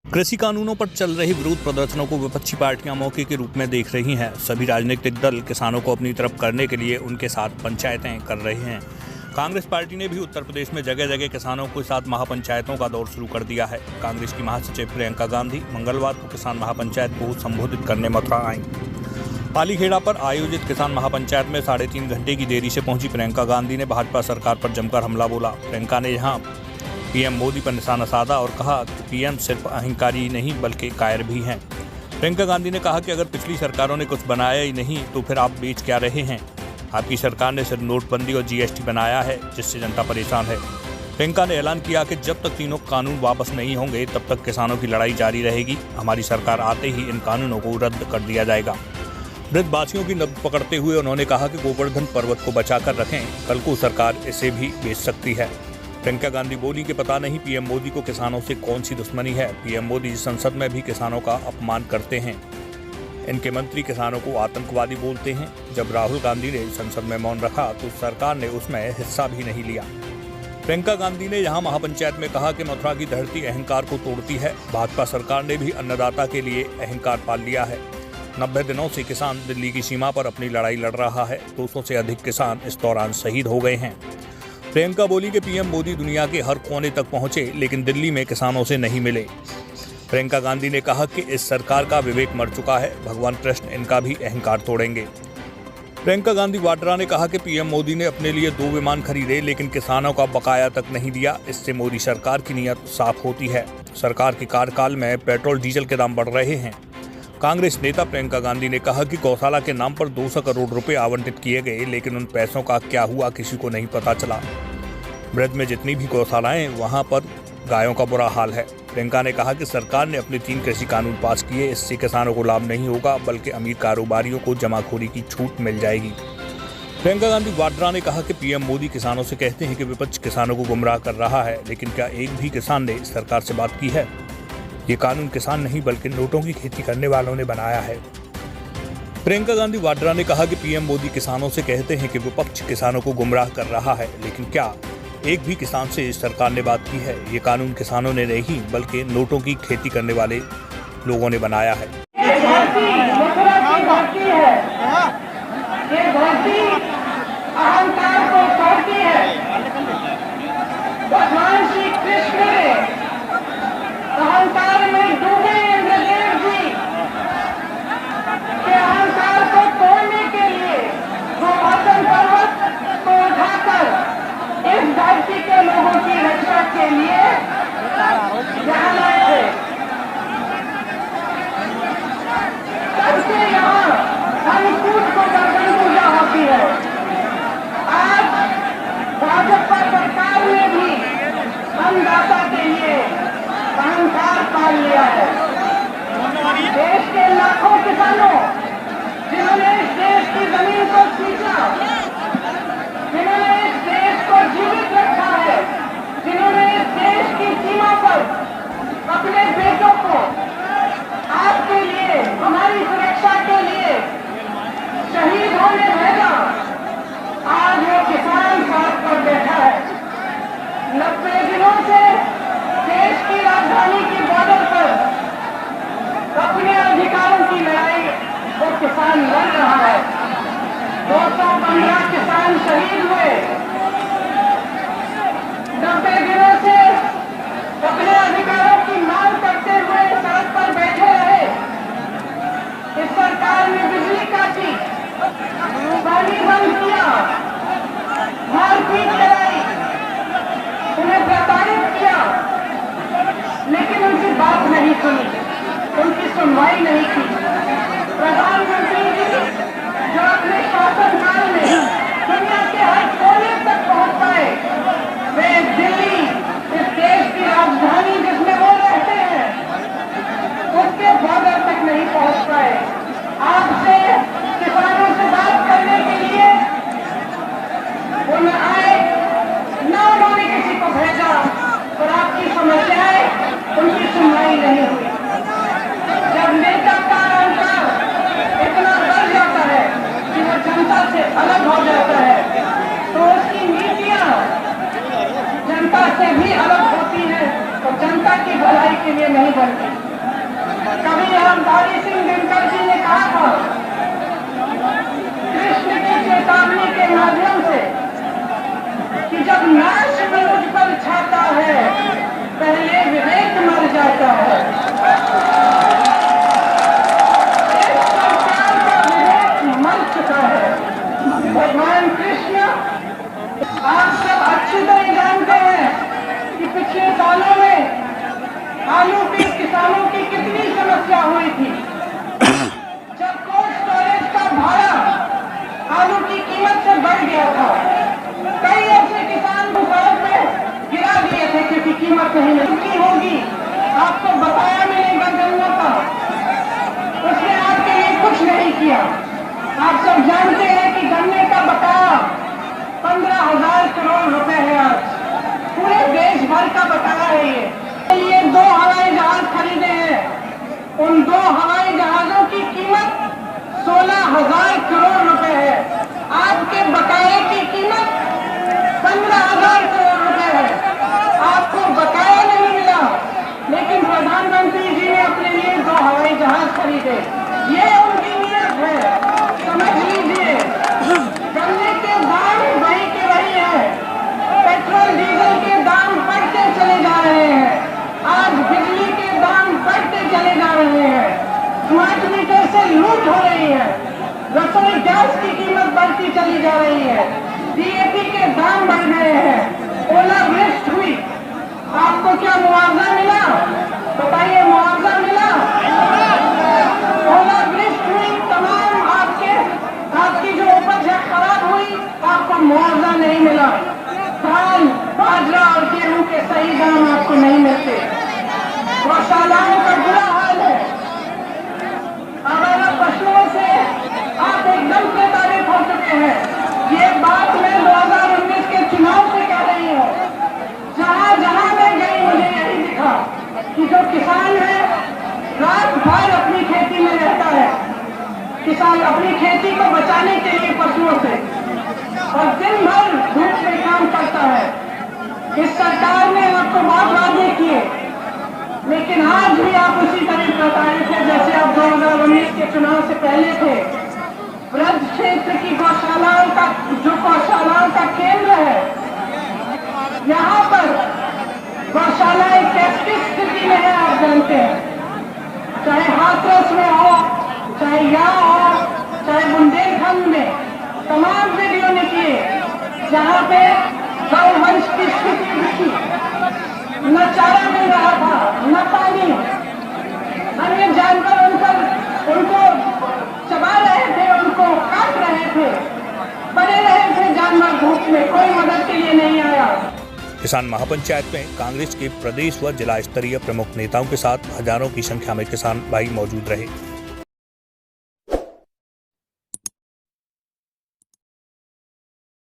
कृषि कानूनों पर चल रही विरोध प्रदर्शनों को विपक्षी पार्टियां मौके के रूप में देख रही हैं। सभी राजनीतिक दल किसानों को अपनी तरफ करने के लिए उनके साथ पंचायतें कर रहे हैं। कांग्रेस पार्टी ने भी उत्तर प्रदेश में जगह जगह किसानों के साथ महापंचायतों का दौर शुरू कर दिया है। कांग्रेस की महासचिव प्रियंका गांधी मंगलवार को किसान महापंचायत को संबोधित करने मथुरा आईं। पालीखेड़ा पर आयोजित किसान महापंचायत में 3.5 घंटे की देरी से पहुंची प्रियंका गांधी ने भाजपा सरकार पर जमकर हमला बोला। प्रियंका ने यहां पीएम मोदी पर निशाना साधा और कहा कि पीएम सिर्फ अहंकारी नहीं बल्कि कायर भी हैं। प्रियंका गांधी ने कहा कि अगर पिछली सरकारों ने कुछ बनाया ही नहीं तो फिर आप बेच क्या रहे हैं। आपकी सरकार ने सिर्फ नोटबंदी और जीएसटी बनाया है जिससे जनता परेशान है। प्रियंका ने ऐलान किया कि जब तक तीनों कानून वापस नहीं होंगे तब तक किसानों की लड़ाई जारी रहेगी। हमारी सरकार आते ही इन कानूनों को रद्द कर दिया जाएगा। ब्रजवासियों की नब्ज पकड़ते हुए उन्होंने कहा कि गोवर्धन पर्वत को बचाकर रखें, कल को सरकार इसे भी बेच सकती है। प्रियंका गांधी बोली कि पता नहीं पीएम मोदी को किसानों से कौन सी दुश्मनी है। पीएम मोदी संसद में भी किसानों का अपमान करते हैं। इनके मंत्री किसानों को आतंकवादी बोलते हैं। जब राहुल गांधी ने संसद में मौन रखा तो सरकार ने उसमें हिस्सा भी नहीं लिया। प्रियंका गांधी ने यहां महापंचायत में कहा कि मथुरा की धरती अहंकार को तोड़ती है। भाजपा सरकार ने भी अन्नदाता के लिए अहंकार पाल लिया है। 90 दिनों से किसान दिल्ली की सीमा पर अपनी लड़ाई लड़ रहा है। 200 से अधिक किसान इस दौरान शहीद हो गए हैं। प्रियंका बोली कि पीएम मोदी दुनिया के हर कोने तक पहुंचे लेकिन दिल्ली में किसानों से नहीं मिले। प्रियंका गांधी ने कहा कि इस सरकार का विवेक मर चुका है, भगवान कृष्ण इनका भी अहंकार तोड़ेंगे। प्रियंका गांधी वाड्रा ने कहा कि पीएम मोदी ने अपने लिए 2 विमान खरीदे लेकिन किसानों का बकाया तक नहीं दिया। इससे मोदी सरकार की नीयत साफ होती है। सरकार के कार्यकाल में पेट्रोल डीजल के दाम बढ़ रहे हैं। कांग्रेस नेता प्रियंका गांधी ने कहा कि गौशाला के नाम पर 200 करोड़ रुपए आवंटित किए गए लेकिन उन पैसों का क्या हुआ किसी को नहीं पता चला। ब्रज में जितनी भी गौशालाएं वहां पर गायों का बुरा हाल है। प्रियंका ने कहा कि सरकार ने अपने 3 कृषि कानून पास किए, इससे किसानों को लाभ नहीं होगा बल्कि अमीर कारोबारियों को जमाखोरी की छूट मिल जाएगी। प्रियंका गांधी वाड्रा ने कहा कि पीएम मोदी किसानों से कहते हैं कि विपक्ष किसानों को गुमराह कर रहा है, लेकिन क्या एक भी किसान ने सरकार से बात की है? ये कानून किसान नहीं बल्कि नोटों की खेती करने वालों ने बनाया है। प्रियंका गांधी वाड्रा ने कहा कि पीएम मोदी किसानों से कहते हैं कि विपक्ष किसानों को गुमराह कर रहा है, लेकिन क्या एक भी किसान से सरकार ने बात की है? ये कानून किसानों ने नहीं बल्कि नोटों की खेती करने वाले लोगों ने बनाया है। अहंकार को तोड़ती है। भगवान श्री कृष्ण ने अहंकार में डूबे इंद्रदेव जी के अहंकार को तोड़ने के लिए गोवर्धन पर्वत को उठाकर इस धरती के लोगों की रक्षा के लिए यहाँ लाए थे। तब से यहाँ अन्नकूट को गर्दन पूजा होती है। आज भाजपा सरकार ने भी अन्नदाता के लिए अहंकार पाल लिया है। देश के लाखों किसानों जिन्होंने इस देश की जमीन को सींचा, जिन्होंने इस देश को जीवित रखा है, जिन्होंने इस देश की सीमा पर अपने बेटों को आपके लिए, हमारी सुरक्षा के लिए शहीद होने भेजा, आज वो किसान साथ पर बैठा है। 90 दिनों से देश की राजधानी की बॉर्डर पर अपने अधिकारों की लड़ाई वो किसान लड़ रहा है। 215 किसान शहीद हुए। 90 दिनों से अपने अधिकारों की मांग करते हुए सड़क पर बैठे रहे। इस सरकार ने बिजली काटी, पानी बंद किया, मारपीट कराई, उन्हें प्रताड़ित किया, लेकिन उनकी बात नहीं सुनी, उनकी सुनवाई नहीं की। प्रधानमंत्री जी जो अपने शासनकाल में दुनिया के हर कोने तक पहुंच पाए, वे दिल्ली, इस देश की राजधानी जिसमें वो रहते हैं, उसके बॉर्डर तक नहीं पहुंच पाए। आपसे किसानों से बात करने के लिए वो न आए, न उन्होंने किसी को भेजा और आपकी समस्याएं, उनकी सुनवाई नहीं हुई। जब नेता का अहंकार इतना बढ़ जाता है कि वो जनता से अलग हो जाता है तो उसकी नीतियां जनता से भी अलग होती की भलाई के लिए नहीं बनती। कभी रामधारी सिंह दिनकर जी ने कहा था, कृष्ण की चेतावनी के माध्यम से, कि जब नाश मुझ पर छाता है पहले विवेक मर जाता है। इस सरकार का विवेक मर चुका है। भगवान कृष्ण, आप सब अच्छी तरह जानते हैं कि पिछले सालों में आलू के किसानों की कितनी समस्या हुई थी। जब कोल्ड स्टोरेज का भाड़ा आलू की कीमत से बढ़ गया था, कई ऐसे किसान सड़क पे गिरा दिए थे क्योंकि कीमत नहीं मिलती होगी। आपको बकाया मिलेगा गन्ना का, उसने आपके लिए कुछ नहीं किया। आप सब जानते हैं कि गन्ने का बकाया 15,000 करोड़ रुपए है। आज पूरे देश भर का बकाया है। ये 2 हवाई जहाज खरीदे हैं, उन 2 हवाई जहाजों की कीमत 16,000 करोड़ रुपए है। आपके बकाये की कीमत 15,000 करोड़ रुपए है। आपको बकाया नहीं मिला, लेकिन प्रधानमंत्री जी ने अपने लिए 2 हवाई जहाज खरीदे। ये उनकी नीयत है, समझ लीजिए। गन्ने के दाम वही के वही है, पेट्रोल डीजल के दाम बढ़ते चले जा रहे हैं। आज बिजली के दाम बढ़ते चले जा रहे हैं। स्मार्ट मीटर से लूट हो रही है। रसोई गैस की कीमत बढ़ती चली जा रही है। डीएपी के दाम बढ़ गए हैं। ओलावृष्टि हुई, आपको क्या मुआवजा मिला? बताइए, मुआवजा मिला? ओलावृष्टि हुई, तमाम आपकी जो उपज है खराब हुई, आपको मुआवजा नहीं मिला। दाल, बाजरा और गेहूं के सही दाम आपको नहीं मिलते। गौशालाओं का बुरा हाल है। आवारा पशुओं से आप एकदम प्रताड़ित हो चुके हैं। ये बात मैं 2019 के चुनाव से कह रही हूँ। जहाँ जहाँ मैं गई, मुझे यही दिखा कि जो किसान है रात भर अपनी खेती में रहता है। किसान अपनी खेती को बचाने के लिए पशुओं से और दिन भर धूप में काम करता है। इस सरकार ने आपको बहुत वादे किए, लेकिन आज भी आप उसी तरह प्रताड़ित हैं जैसे आप 2019 के चुनाव से पहले थे। ब्रज क्षेत्र की गौशालाओं का केंद्र है, यहाँ पर गौशालाएं कैसी स्थिति में है आप जानते हैं। चाहे हाथरस में हो, चाहे यहाँ हो, चाहे बुंदेलखंड में, तमाम वीडियो निकले जहाँ पे गौवंश की स्थिति दिखी। न चारा मिल रहा था, न पानी, अन्य जानवर उनको चबा रहे थे, उनको काट रहे थे, पड़े रहे थे जानवर धूप में, कोई मदद के लिए नहीं आया। किसान महापंचायत में कांग्रेस के प्रदेश व जिला स्तरीय प्रमुख नेताओं के साथ हजारों की संख्या में किसान भाई मौजूद रहे।